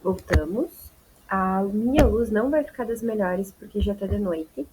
Voltamos. A minha luz não vai ficar das melhores porque já tá de noite.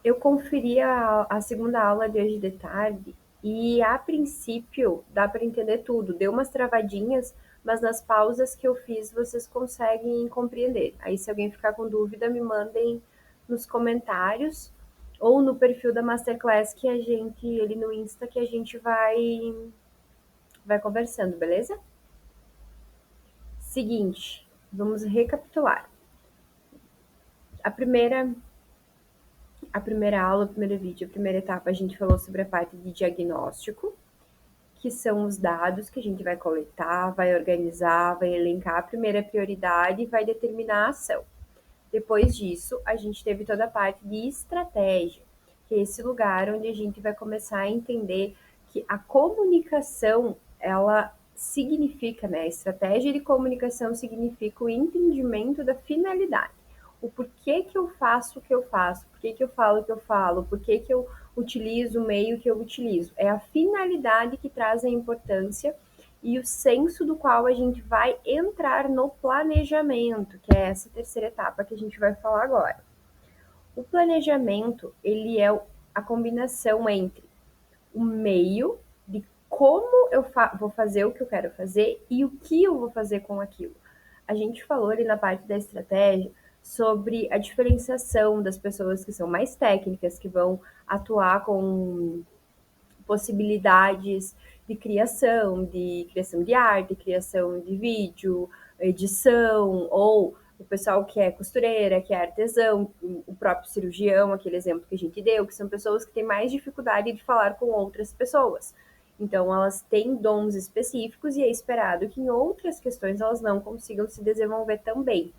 Eu conferi a segunda aula de hoje de tarde e, a princípio, dá para entender tudo. Deu umas travadinhas, mas nas pausas que eu fiz vocês conseguem compreender. Aí, se alguém ficar com dúvida, me mandem nos comentários ou no perfil da Masterclass que a gente, ali no Insta, que a gente vai conversando, beleza? Seguinte, vamos recapitular. A primeira a primeira aula, o primeiro vídeo, a primeira etapa, a gente falou sobre a parte de diagnóstico, que são os dados que a gente vai coletar, vai organizar, vai elencar a primeira prioridade e vai determinar a ação. Depois disso, a gente teve toda a parte de estratégia, que é esse lugar onde a gente vai começar a entender que a comunicação, ela significa, né? A estratégia de comunicação significa o entendimento da finalidade. O porquê que eu faço o que eu faço, porquê que eu falo o que eu falo, porquê que eu utilizo o meio que eu utilizo. É a finalidade que traz a importância e o senso do qual a gente vai entrar no planejamento, que é essa terceira etapa que a gente vai falar agora. O planejamento, ele é a combinação entre o meio de como eu vou fazer o que eu quero fazer e o que eu vou fazer com aquilo. A gente falou ali na parte da estratégia sobre a diferenciação das pessoas que são mais técnicas, que vão atuar com possibilidades de criação de arte, criação de vídeo, edição, ou o pessoal que é costureira, que é artesão, o próprio cirurgião, aquele exemplo que a gente deu, que são pessoas que têm mais dificuldade de falar com outras pessoas. Então, elas têm dons específicos e é esperado que em outras questões elas não consigam se desenvolver tão bem.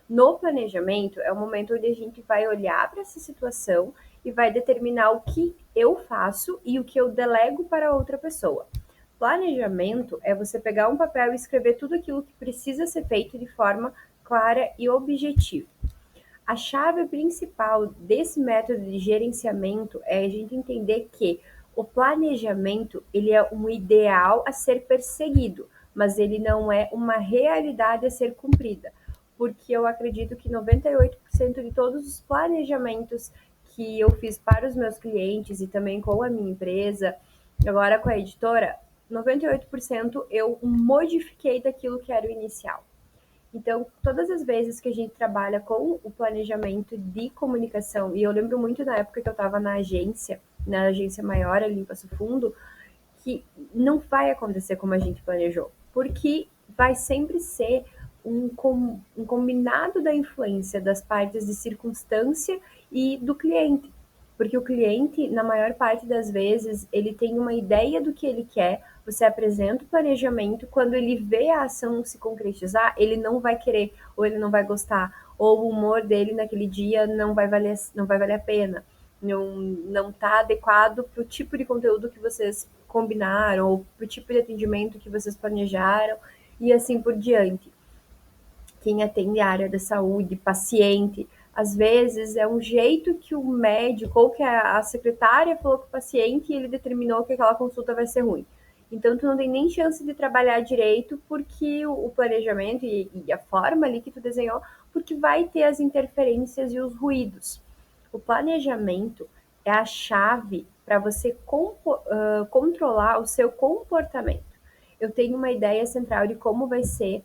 No planejamento, é o momento onde a gente vai olhar para essa situação e vai determinar o que eu faço e o que eu delego para outra pessoa. Planejamento é você pegar um papel e escrever tudo aquilo que precisa ser feito de forma clara e objetiva. A chave principal desse método de gerenciamento é a gente entender que o planejamento ele é um ideal a ser perseguido, mas ele não é uma realidade a ser cumprida, porque eu acredito que 98% de todos os planejamentos que eu fiz para os meus clientes e também com a minha empresa, agora com a editora, 98% eu modifiquei daquilo que era o inicial. Então, todas as vezes que a gente trabalha com o planejamento de comunicação, e eu lembro muito na época que eu estava na agência maior ali em Passo Fundo, que não vai acontecer como a gente planejou, porque vai sempre ser um combinado da influência das partes de circunstância e do cliente. Porque o cliente, na maior parte das vezes, ele tem uma ideia do que ele quer, você apresenta o planejamento, quando ele vê a ação se concretizar, ele não vai querer, ou ele não vai gostar, ou o humor dele naquele dia não vai valer a pena, não está adequado para o tipo de conteúdo que vocês combinaram, ou para o tipo de atendimento que vocês planejaram, e assim por diante. Quem atende a área da saúde, paciente, às vezes é um jeito que o médico ou que a secretária falou com o paciente e ele determinou que aquela consulta vai ser ruim. Então, tu não tem nem chance de trabalhar direito porque o planejamento e a forma ali que tu desenhou, porque vai ter as interferências e os ruídos. O planejamento é a chave para você controlar o seu comportamento. Eu tenho uma ideia central de como vai ser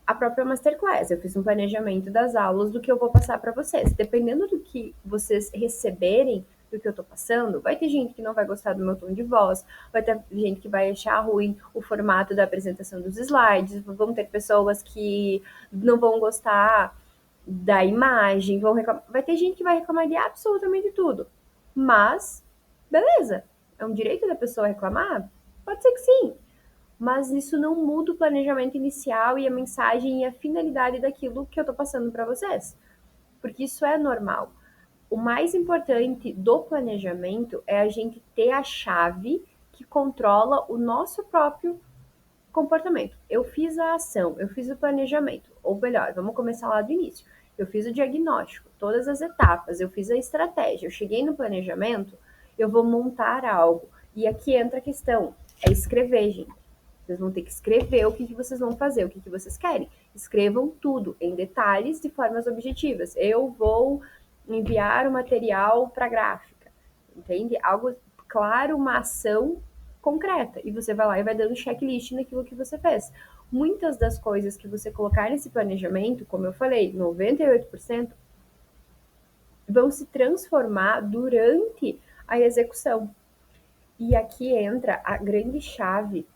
a própria masterclass. Eu fiz um planejamento das aulas do que eu vou passar para vocês. Dependendo do que vocês receberem do que eu estou passando, vai ter gente que não vai gostar do meu tom de voz, vai ter gente que vai achar ruim o formato da apresentação dos slides, vão ter pessoas que não vão gostar da imagem, vai ter gente que vai reclamar de absolutamente tudo. Mas, beleza, é um direito da pessoa reclamar? Pode ser que sim, mas isso não muda o planejamento inicial e a mensagem e a finalidade daquilo que eu estou passando para vocês, porque isso é normal. O mais importante do planejamento é a gente ter a chave que controla o nosso próprio comportamento. Eu fiz a ação, eu fiz o planejamento, ou melhor, vamos começar lá do início. Eu fiz o diagnóstico, todas as etapas, eu fiz a estratégia, eu cheguei no planejamento, eu vou montar algo. E aqui entra a questão, é escrever, gente. Vocês vão ter que escrever o que vocês vão fazer, o que vocês querem. Escrevam tudo em detalhes de formas objetivas. Eu vou enviar o material para gráfica, entende? Algo claro, uma ação concreta. E você vai lá e vai dando checklist naquilo que você fez. Muitas das coisas que você colocar nesse planejamento, como eu falei, 98%, vão se transformar durante a execução. E aqui entra a grande chave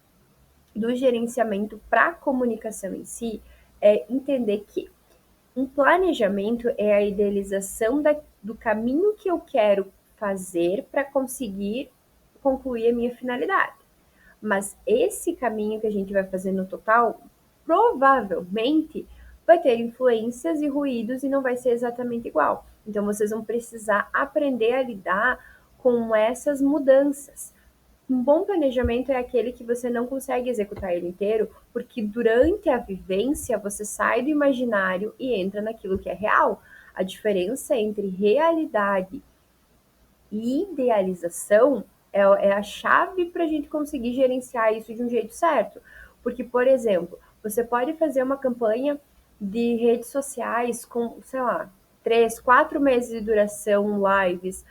do gerenciamento para a comunicação em si, é entender que um planejamento é a idealização do caminho que eu quero fazer para conseguir concluir a minha finalidade. Mas esse caminho que a gente vai fazer no total, provavelmente vai ter influências e ruídos e não vai ser exatamente igual. Então vocês vão precisar aprender a lidar com essas mudanças. Um bom planejamento é aquele que você não consegue executar ele inteiro, porque durante a vivência você sai do imaginário e entra naquilo que é real. A diferença entre realidade e idealização é a chave para a gente conseguir gerenciar isso de um jeito certo. Porque, por exemplo, você pode fazer uma campanha de redes sociais com, sei lá, 3, 4 meses de duração, lives,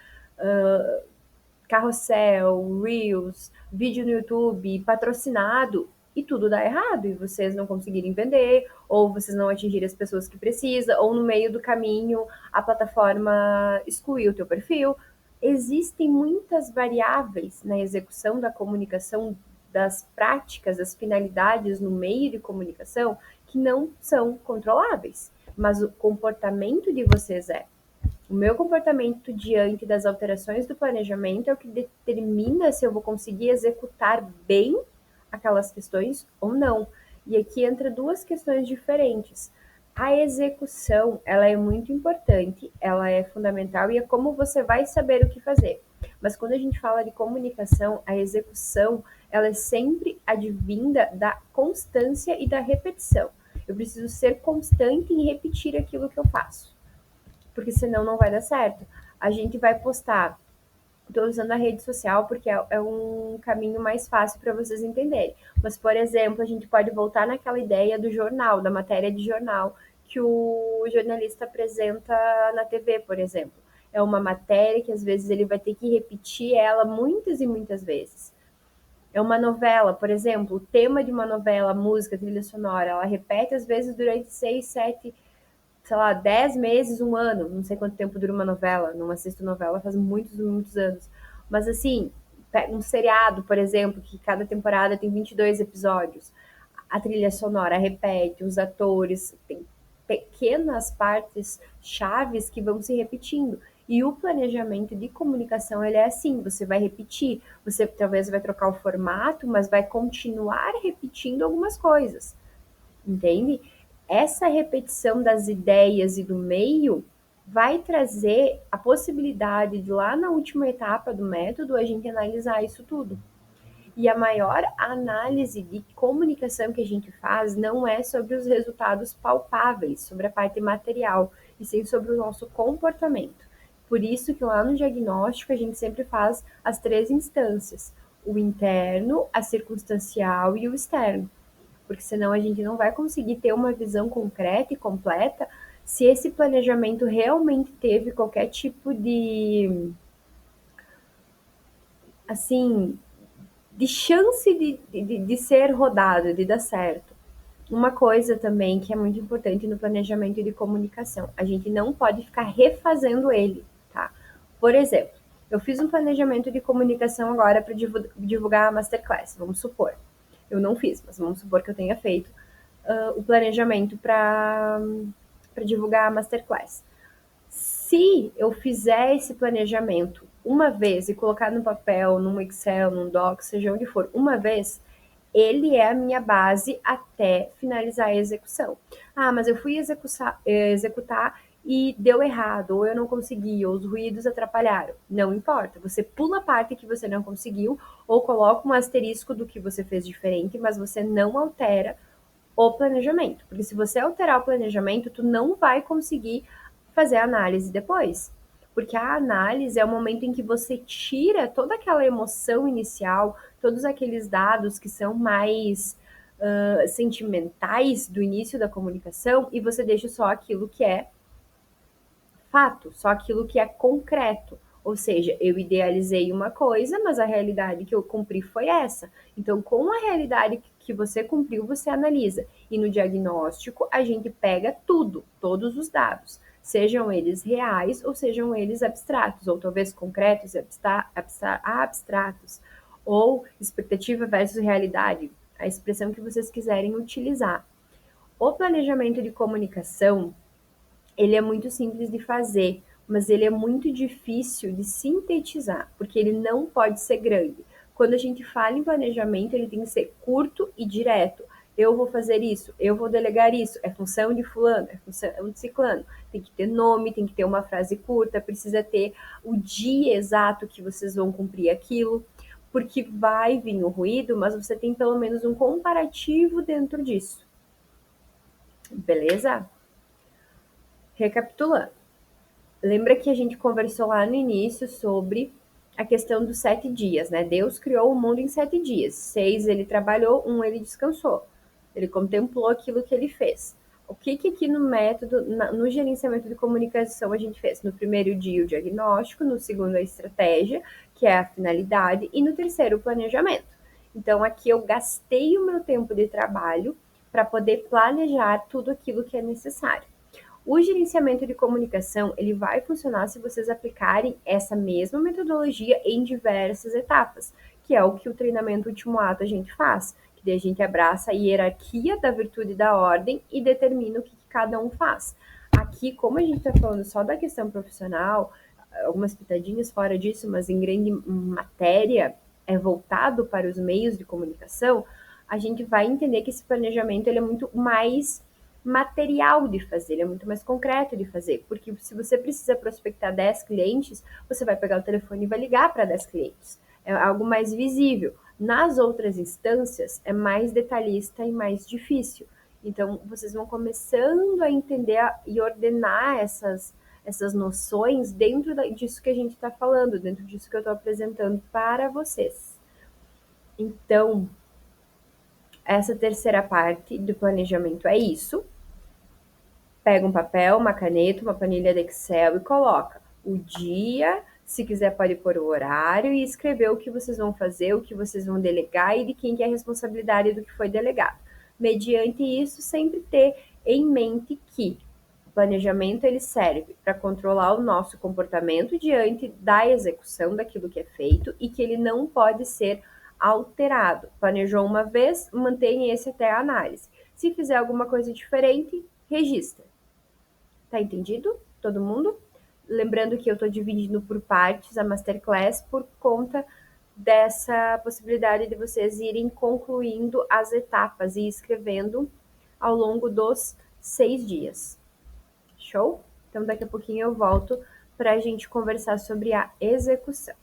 carrossel, reels, vídeo no YouTube, patrocinado, e tudo dá errado, e vocês não conseguirem vender, ou vocês não atingirem as pessoas que precisam, ou no meio do caminho a plataforma excluir o teu perfil. Existem muitas variáveis na execução da comunicação, das práticas, das finalidades no meio de comunicação que não são controláveis, mas o comportamento de vocês é. O meu comportamento diante das alterações do planejamento é o que determina se eu vou conseguir executar bem aquelas questões ou não. E aqui entra duas questões diferentes. A execução, ela é muito importante, ela é fundamental e é como você vai saber o que fazer. Mas quando a gente fala de comunicação, a execução, ela é sempre advinda da constância e da repetição. Eu preciso ser constante em repetir aquilo que eu faço, porque senão não vai dar certo. A gente vai postar. Estou usando a rede social porque é um caminho mais fácil para vocês entenderem. Mas, por exemplo, a gente pode voltar naquela ideia do jornal, da matéria de jornal, que o jornalista apresenta na TV, por exemplo. É uma matéria que às vezes ele vai ter que repetir ela muitas e muitas vezes. É uma novela, por exemplo, o tema de uma novela, a música, a trilha sonora, ela repete às vezes durante 6, 7, sei lá, 10 meses, um ano, não sei quanto tempo dura uma novela, não assisto novela faz muitos, muitos anos. Mas assim, um seriado, por exemplo, que cada temporada tem 22 episódios, a trilha sonora repete, os atores, tem pequenas partes chaves que vão se repetindo. E o planejamento de comunicação, ele é assim, você vai repetir, você talvez vai trocar o formato, mas vai continuar repetindo algumas coisas, entende? Essa repetição das ideias e do meio vai trazer a possibilidade de lá na última etapa do método a gente analisar isso tudo. E a maior análise de comunicação que a gente faz não é sobre os resultados palpáveis, sobre a parte material, e sim sobre o nosso comportamento. Por isso que lá no diagnóstico a gente sempre faz as 3 instâncias: o interno, a circunstancial e o externo, porque senão a gente não vai conseguir ter uma visão concreta e completa se esse planejamento realmente teve qualquer tipo de, assim, de chance de ser rodado, de dar certo. Uma coisa também que é muito importante no planejamento de comunicação, a gente não pode ficar refazendo ele, tá? Por exemplo, eu fiz um planejamento de comunicação agora para divulgar a Masterclass, vamos supor. Eu não fiz, mas vamos supor que eu tenha feito o planejamento para divulgar a Masterclass. Se eu fizer esse planejamento uma vez e colocar no papel, num Excel, num Doc, seja onde for, uma vez, ele é a minha base até finalizar a execução. Ah, mas eu fui executar e deu errado, ou eu não consegui, ou os ruídos atrapalharam. Não importa, você pula a parte que você não conseguiu, ou coloca um asterisco do que você fez diferente, mas você não altera o planejamento. Porque se você alterar o planejamento, tu não vai conseguir fazer a análise depois. Porque a análise é o momento em que você tira toda aquela emoção inicial, todos aqueles dados que são mais sentimentais do início da comunicação e você deixa só aquilo que é fato, só aquilo que é concreto. Ou seja, eu idealizei uma coisa, mas a realidade que eu cumpri foi essa. Então, com a realidade que você cumpriu, você analisa. E no diagnóstico, a gente pega tudo, todos os dados, sejam eles reais ou sejam eles abstratos, ou talvez concretos e abstratos, ou expectativa versus realidade, a expressão que vocês quiserem utilizar. O planejamento de comunicação, ele é muito simples de fazer, mas ele é muito difícil de sintetizar, porque ele não pode ser grande. Quando a gente fala em planejamento, ele tem que ser curto e direto. Eu vou fazer isso, eu vou delegar isso, é função de fulano, é função de ciclano. Tem que ter nome, tem que ter uma frase curta, precisa ter o dia exato que vocês vão cumprir aquilo, porque vai vir o ruído, mas você tem pelo menos um comparativo dentro disso. Beleza? Recapitulando. Lembra que a gente conversou lá no início sobre a questão dos 7 dias, né? Deus criou o mundo em 7 dias. 6 ele trabalhou, 1 ele descansou. Ele contemplou aquilo que ele fez. O que aqui no método, no gerenciamento de comunicação a gente fez? No primeiro dia o diagnóstico, no segundo a estratégia, que é a finalidade, e no terceiro o planejamento. Então aqui eu gastei o meu tempo de trabalho para poder planejar tudo aquilo que é necessário. O gerenciamento de comunicação, ele vai funcionar se vocês aplicarem essa mesma metodologia em diversas etapas, que é o que o treinamento Último Ato a gente faz, que daí a gente abraça a hierarquia da virtude e da ordem e determina o que cada um faz. Aqui, como a gente está falando só da questão profissional, algumas pitadinhas fora disso, mas em grande matéria é voltado para os meios de comunicação, a gente vai entender que esse planejamento ele é muito mais material de fazer, ele é muito mais concreto de fazer, porque se você precisa prospectar 10 clientes, você vai pegar o telefone e vai ligar para 10 clientes. É algo mais visível. Nas outras instâncias, é mais detalhista e mais difícil. Então, vocês vão começando a entender e ordenar essas noções dentro disso que a gente está falando, dentro disso que eu estou apresentando para vocês. Então, essa terceira parte do planejamento é isso. Pega um papel, uma caneta, uma planilha de Excel e coloca o dia, se quiser pode pôr o horário e escrever o que vocês vão fazer, o que vocês vão delegar e de quem que é a responsabilidade do que foi delegado. Mediante isso, sempre ter em mente que o planejamento ele serve para controlar o nosso comportamento diante da execução daquilo que é feito e que ele não pode ser alterado. Planejou uma vez, mantenha esse até a análise. Se fizer alguma coisa diferente, registra. Tá entendido? Todo mundo? Lembrando que eu estou dividindo por partes a Masterclass por conta dessa possibilidade de vocês irem concluindo as etapas e escrevendo ao longo dos 6 dias. Show? Então daqui a pouquinho eu volto para a gente conversar sobre a execução.